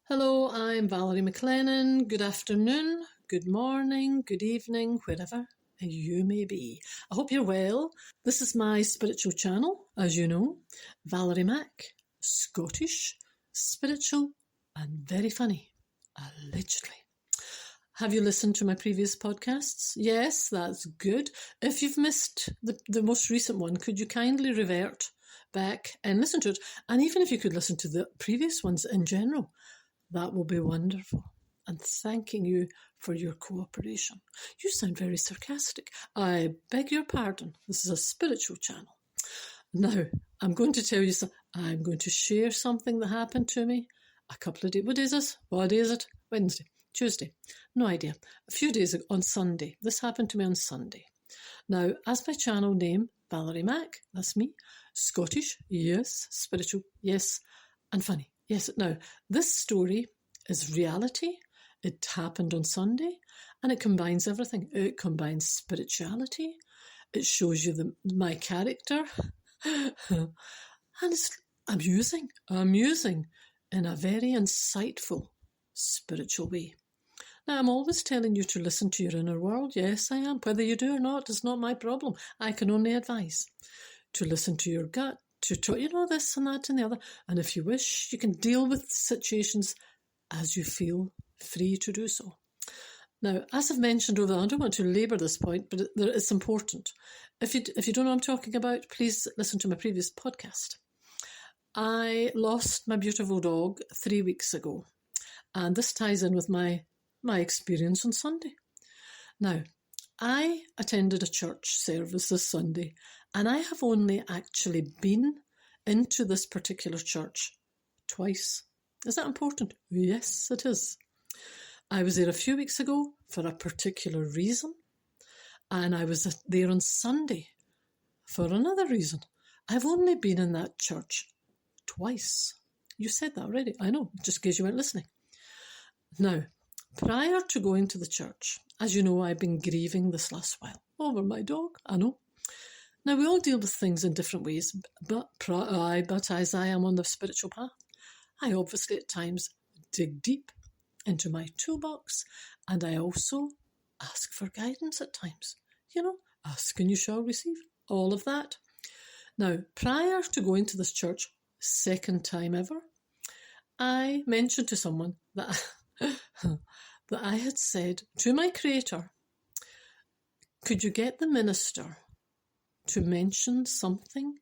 Hello, I'm Valerie McLennan. Good afternoon, good morning, good evening, wherever you may be. I hope you're well. This is my spiritual channel, as you know. Valerie Mac, Scottish, spiritual, and very funny, allegedly. Have you listened to my previous podcasts? Yes, that's good. If you've missed the most recent one, could you kindly revert back and listen to it? And even if you could listen to the previous ones in general, that will be wonderful. And thanking you for your cooperation. You sound very sarcastic. I beg your pardon. This is a spiritual channel. Now, I'm going to tell you something. I'm going to share something that happened to me a couple of days. What is this? What is it? Wednesday. Tuesday. No idea. A few days ago, on Sunday. This happened to me on Sunday. Now, as my channel name, Valerie Mac, that's me. Scottish, yes. Spiritual, yes. And funny. Yes, now, this story is reality. It happened on Sunday, and it combines everything. It combines spirituality. It shows you my character. And it's amusing in a very insightful spiritual way. Now, I'm always telling you to listen to your inner world. Yes, I am. Whether you do or not is not my problem. I can only advise to listen to your gut, to this and that and the other. And if you wish, you can deal with situations as you feel free to do so. Now, as I've mentioned over, I don't want to labour this point, but it's important. If you don't know what I'm talking about, please listen to my previous podcast. I lost my beautiful dog 3 weeks ago, and this ties in with my experience on Sunday. Now, I attended a church service this Sunday, and I have only actually been into this particular church twice. Is that important? Yes, it is. I was there a few weeks ago for a particular reason, and I was there on Sunday for another reason. I've only been in that church twice. You said that already. I know, just in case you weren't listening. Now, prior to going to the church, as you know, I've been grieving this last while over my dog. I know. Now, we all deal with things in different ways, but as I am on the spiritual path, I obviously at times dig deep into my toolbox, and I also ask for guidance at times. Ask and you shall receive. All of that. Now, prior to going to this church, second time ever, I mentioned to someone that that I had said to my Creator, could you get the minister to mention something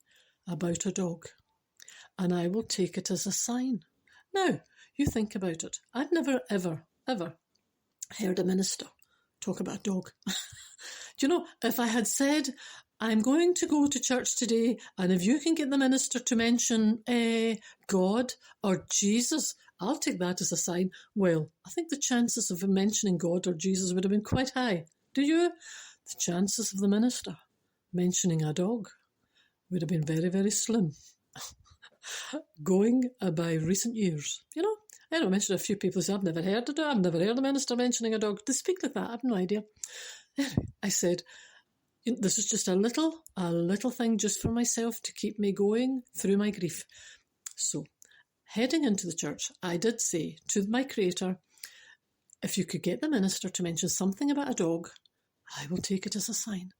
about a dog? And I will take it as a sign. Now, you think about it. I'd never, ever, ever heard a minister talk about a dog. If I had said, I'm going to go to church today, and if you can get the minister to mention God or Jesus, I'll take that as a sign. Well, I think the chances of him mentioning God or Jesus would have been quite high. Do you? The chances of the minister mentioning a dog would have been very, very slim. Going by recent years. I mentioned a few people say, I've never heard it. I've never heard a minister mentioning a dog. To speak like that, I have no idea. Anyway, I said, this is just a little thing just for myself to keep me going through my grief. So, heading into the church, I did say to my Creator, if you could get the minister to mention something about a dog, I will take it as a sign.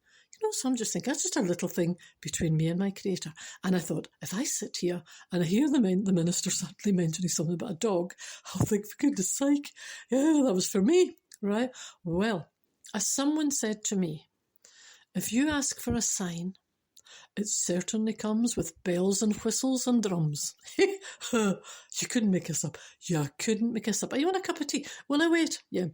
So I'm just thinking, that's just a little thing between me and my Creator. And I thought, if I sit here and I hear the minister suddenly mentioning something about a dog, I'll think, for goodness sake, yeah, that was for me, right? Well, as someone said to me, if you ask for a sign, it certainly comes with bells and whistles and drums. You couldn't make this up. You couldn't make this up. Are you want a cup of tea? Will I wait? Yeah.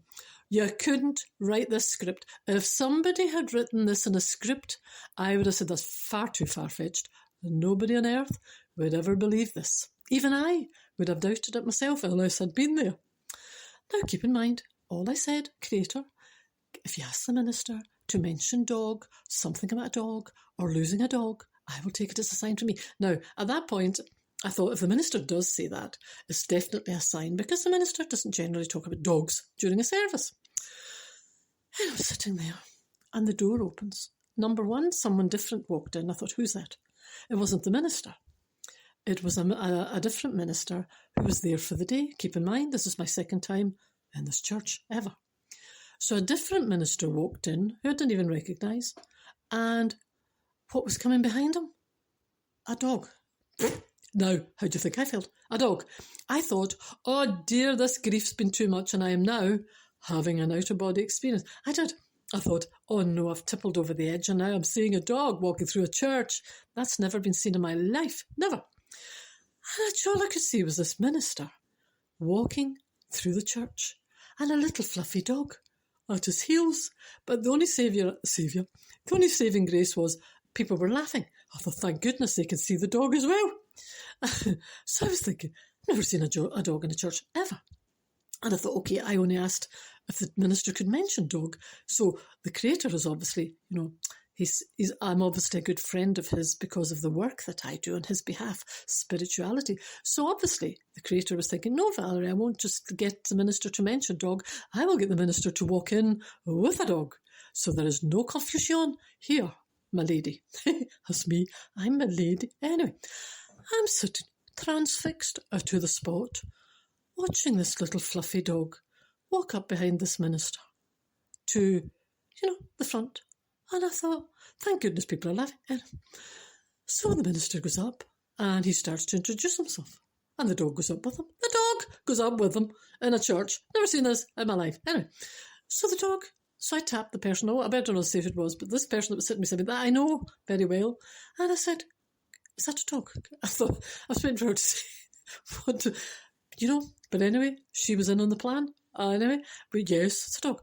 You couldn't write this script. If somebody had written this in a script, I would have said that's far too far-fetched. Nobody on earth would ever believe this. Even I would have doubted it myself unless I'd been there. Now keep in mind, all I said, Creator, if you ask the minister to mention dog, something about a dog, or losing a dog, I will take it as a sign from me. Now, at that point, I thought if the minister does say that, it's definitely a sign, because the minister doesn't generally talk about dogs during a service. And I'm sitting there, and the door opens. Number one, someone different walked in. I thought, who's that? It wasn't the minister. It was a different minister who was there for the day. Keep in mind, this is my second time in this church ever. So a different minister walked in who I didn't even recognise, and what was coming behind him? A dog. Now, how do you think I felt? A dog. I thought, oh dear, this grief's been too much and I am now having an out-of-body experience. I did. I thought, oh no, I've tippled over the edge and now I'm seeing a dog walking through a church. That's never been seen in my life. Never. And all I could see was this minister walking through the church and a little fluffy dog at his heels. But the only the only saving grace was people were laughing. I thought, thank goodness they can see the dog as well. So I was thinking, I've never seen a dog in a church ever. And I thought, okay, I only asked if the minister could mention dog. So the creator is obviously, I'm obviously a good friend of his because of the work that I do on his behalf, spirituality. So obviously the creator was thinking, no, Valerie, I won't just get the minister to mention dog. I will get the minister to walk in with a dog. So there is no confusion here, my lady. That's me. I'm a lady. Anyway, I'm sitting transfixed to the spot, watching this little fluffy dog walk up behind this minister to, the front. And I thought, thank goodness people are laughing. And so the minister goes up and he starts to introduce himself. And the dog goes up with him. The dog goes up with him in a church. Never seen this in my life. Anyway, so I tapped the person. I better not say who it was, but this person that was sitting beside me, that I know very well. And I said, is that a dog? I thought, I was waiting for her to say, but anyway, she was in on the plan. Anyway, but yes, it's a dog.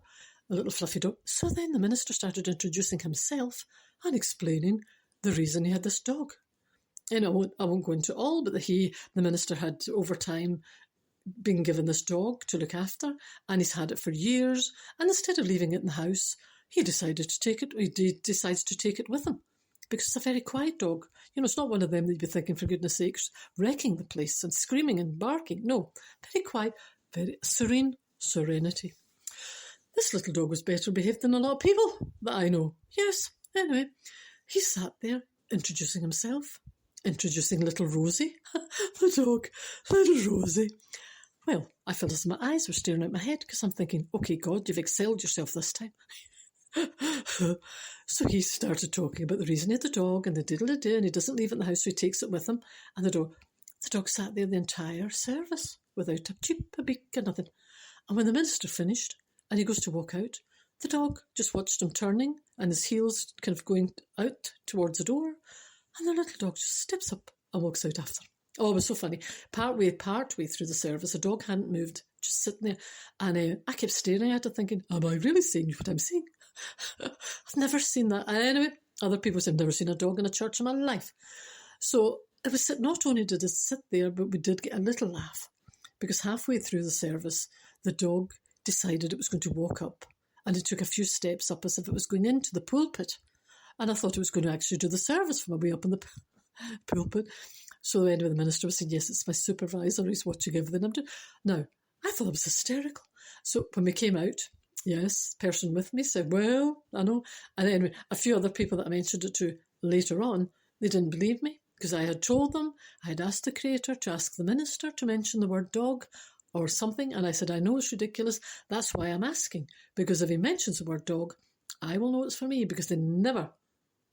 A little fluffy dog. So then the minister started introducing himself and explaining the reason he had this dog. I won't go into all, but the minister had over time been given this dog to look after, and he's had it for years. And instead of leaving it in the house, he decides to take it with him because it's a very quiet dog. It's not one of them that you'd be thinking, for goodness sakes, wrecking the place and screaming and barking. No, very quiet, very serene, serenity. This little dog was better behaved than a lot of people that I know. Yes, anyway, he sat there introducing himself, introducing little Rosie, the dog, little Rosie. Well, I felt as my eyes were staring out my head because I'm thinking, okay, God, you've excelled yourself this time. So he started talking about the reason he had the dog and the diddle-a-doo, and he doesn't leave it in the house, so he takes it with him. And the dog sat there the entire service without a cheep, a beak, or nothing. And when the minister finished and he goes to walk out, the dog just watched him turning and his heels kind of going out towards the door, and the little dog just steps up and walks out after him. Oh, it was so funny. Partway through the service, the dog hadn't moved, just sitting there. And I kept staring at it thinking, am I really seeing what I'm seeing? I've never seen that. Anyway, other people say, I've never seen a dog in a church in my life. So it was not only did it sit there, but we did get a little laugh because halfway through the service, the dog decided it was going to walk up, and it took a few steps up as if it was going into the pulpit. And I thought it was going to actually do the service from way up in the pulpit. So anyway, the minister was saying, yes, it's my supervisor, he's watching everything I'm doing. Now, I thought it was hysterical. So when we came out, yes, the person with me said, well, I know. And anyway, a few other people that I mentioned it to later on, they didn't believe me because I had told them, I had asked the creator to ask the minister to mention the word dog or something. And I said, I know it's ridiculous. That's why I'm asking. Because if he mentions the word dog, I will know it's for me, because they never,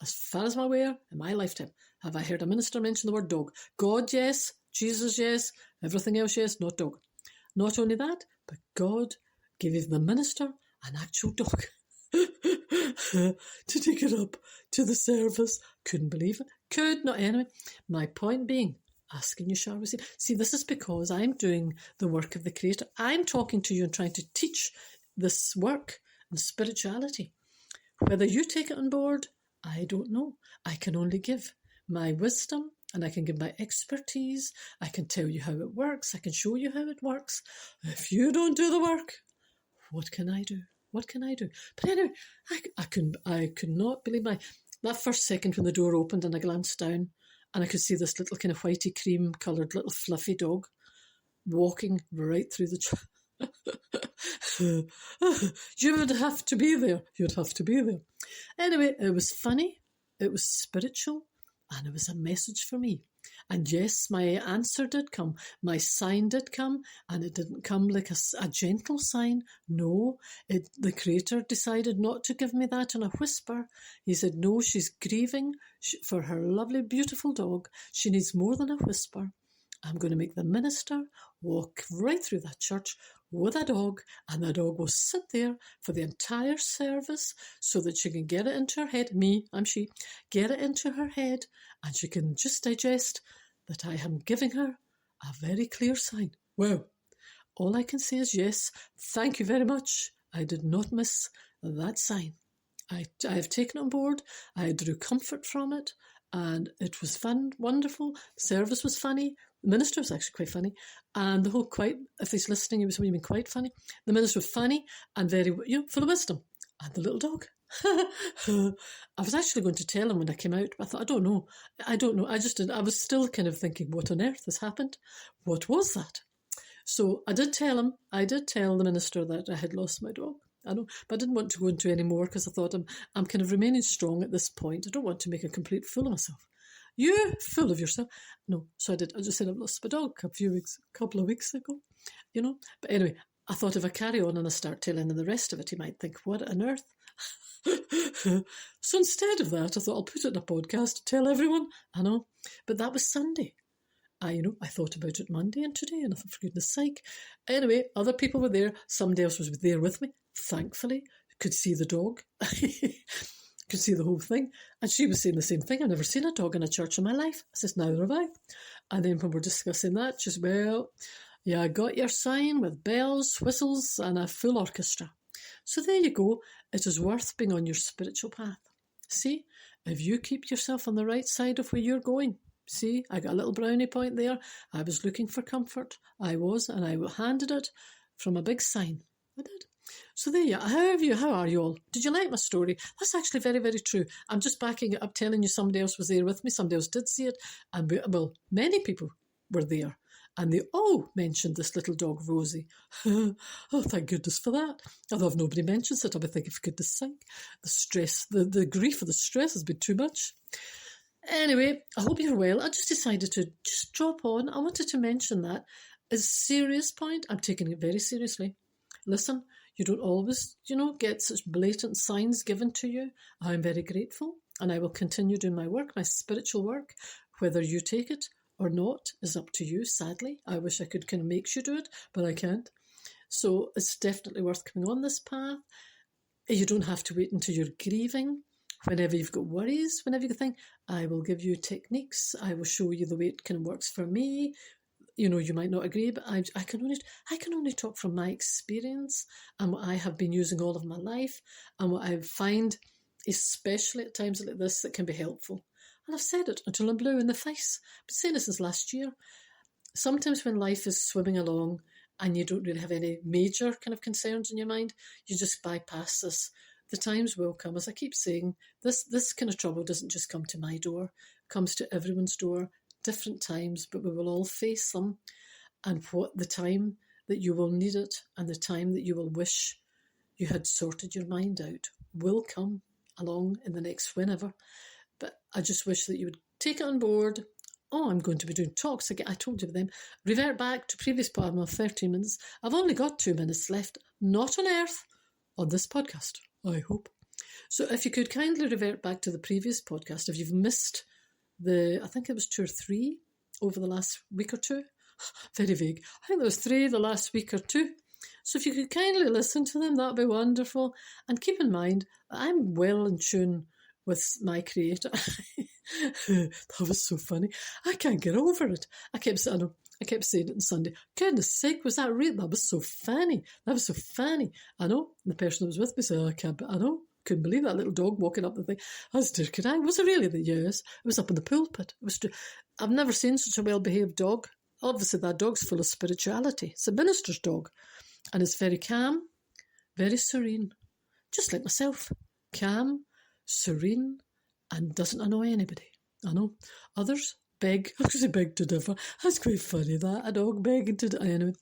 as far as I'm aware, in my lifetime, have I heard a minister mention the word dog. God, yes. Jesus, yes. Everything else, yes. Not dog. Not only that, but God gave the minister an actual dog to take it up to the service. Couldn't believe it. Could not. Anyway, my point being, asking you shall receive. See, this is because I'm doing the work of the creator. I'm talking to you and trying to teach this work and spirituality. Whether you take it on board, I don't know. I can only give my wisdom and I can give my expertise. I can tell you how it works. I can show you how it works. If you don't do the work, what can I do? What can I do? But anyway, I could not believe that first second when the door opened and I glanced down and I could see this little kind of whitey cream coloured little fluffy dog walking right through the You would have to be there. You'd have to be there. Anyway, it was funny, it was spiritual, and it was a message for me. And yes, my answer did come. My sign did come, and it didn't come like a gentle sign. No, the Creator decided not to give me that in a whisper. He said, no, she's grieving for her lovely, beautiful dog. She needs more than a whisper. I'm going to make the minister walk right through that church with a dog, and the dog will sit there for the entire service so that she can get it into her head. She, get it into her head, and she can just digest that I am giving her a very clear sign. Well, all I can say is yes, thank you very much. I did not miss that sign. I have taken it on board. I drew comfort from it, and it was fun, wonderful. The service was funny. The minister was actually quite funny, and the whole if he's listening, he was even quite funny. The minister was funny and very, full of wisdom. And the little dog. I was actually going to tell him when I came out, but I thought, I don't know. I just didn't. I was still kind of thinking, what on earth has happened? What was that? So I did tell him. I did tell the minister that I had lost my dog. I know, but I didn't want to go into any more because I thought I'm kind of remaining strong at this point. I don't want to make a complete fool of myself. You fool of yourself. No, so I did. I just said I've lost my dog a couple of weeks ago, But anyway, I thought if I carry on and I start telling him the rest of it, he might think, what on earth? So instead of that, I thought I'll put it in a podcast to tell everyone. I know, but that was Sunday. I thought about it Monday and today, and I thought, for goodness sake. Anyway, other people were there. Somebody else was there with me, thankfully. Could see the dog. Could see the whole thing. And she was saying the same thing. I've never seen a dog in a church in my life. I says, neither have I. And then when we're discussing that, she says, well, yeah, I got your sign with bells, whistles, and a full orchestra. So there you go. It is worth being on your spiritual path. See, if you keep yourself on the right side of where you're going. See, I got a little brownie point there. I was looking for comfort. I was, and I handed it from a big sign. I did. So there you are. How are you all? Did you like my story? That's actually very, very true. I'm just backing it up, telling you somebody else was there with me. Somebody else did see it. And many people were there. And they all mentioned this little dog, Rosie. Oh, thank goodness for that. Although if nobody mentions it, I'll be thinking, for goodness sake, the stress, the grief of the stress has been too much. Anyway, I hope you're well. I just decided to just drop on. I wanted to mention that as a serious point. I'm taking it very seriously. Listen, you don't always, get such blatant signs given to you. I'm very grateful, and I will continue doing my work, my spiritual work. Whether you take it or not is up to you, sadly. I wish I could kind of make you do it, but I can't. So it's definitely worth coming on this path. You don't have to wait until you're grieving. Whenever you've got worries, whenever you think, I will give you techniques. I will show you the way it kind of works for me. You might not agree, but I can only talk from my experience and what I have been using all of my life and what I find, especially at times like this, that can be helpful. And I've said it until I'm blue in the face. I've been saying this since last year. Sometimes when life is swimming along and you don't really have any major kind of concerns in your mind, you just bypass this. The times will come, as I keep saying, this kind of trouble doesn't just come to my door. It comes to everyone's door. Different times, but we will all face them, and what the time that you will need it and the time that you will wish you had sorted your mind out will come along in the next whenever. But I just wish that you would take it on board. I'm going to be doing talks again. I told you them. Revert back to previous part of 13 minutes. I've only got 2 minutes left, not on earth, on this podcast, I hope. So if you could kindly revert back to the previous podcast, if you've missed I think it was 2 or 3 over the last week or two. Very vague. I think there was 3 the last week or 2. So if you could kindly listen to them, that'd be wonderful. And keep in mind, I'm well in tune with my Creator. That was so funny. I can't get over it. I kept saying it on Sunday. Goodness sake, was that real? That was so funny. I know. And the person that was with me said, I know. Couldn't believe that little dog walking up the thing. As did could I. Was it really? Yes. It was up in the pulpit. I've never seen such a well-behaved dog. Obviously, that dog's full of spirituality. It's a minister's dog. And it's very calm, very serene. Just like myself. Calm, serene, and doesn't annoy anybody. I know. Others beg. I was going to say beg to differ. That's quite funny, that. A dog begging to differ. Anyway,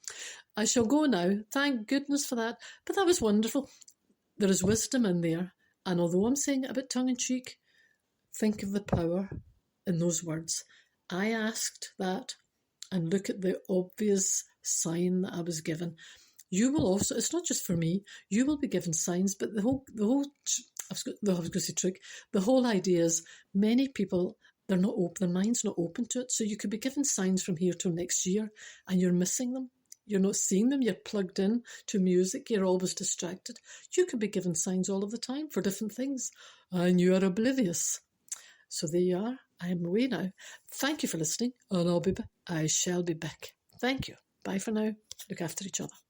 I shall go now. Thank goodness for that. But that was wonderful. There is wisdom in there. And although I'm saying it a bit tongue-in-cheek, think of the power in those words. I asked that and look at the obvious sign that I was given. You will also, it's not just for me, you will be given signs, but the whole I was going to say trick, the whole idea is many people, they're not open, their mind's not open to it. So you could be given signs from here till next year and you're missing them. You're not seeing them, you're plugged in to music, you're always distracted. You could be given signs all of the time for different things and you are oblivious. So there you are. I am away now. Thank you for listening, and I shall be back. Thank you. Bye for now. Look after each other.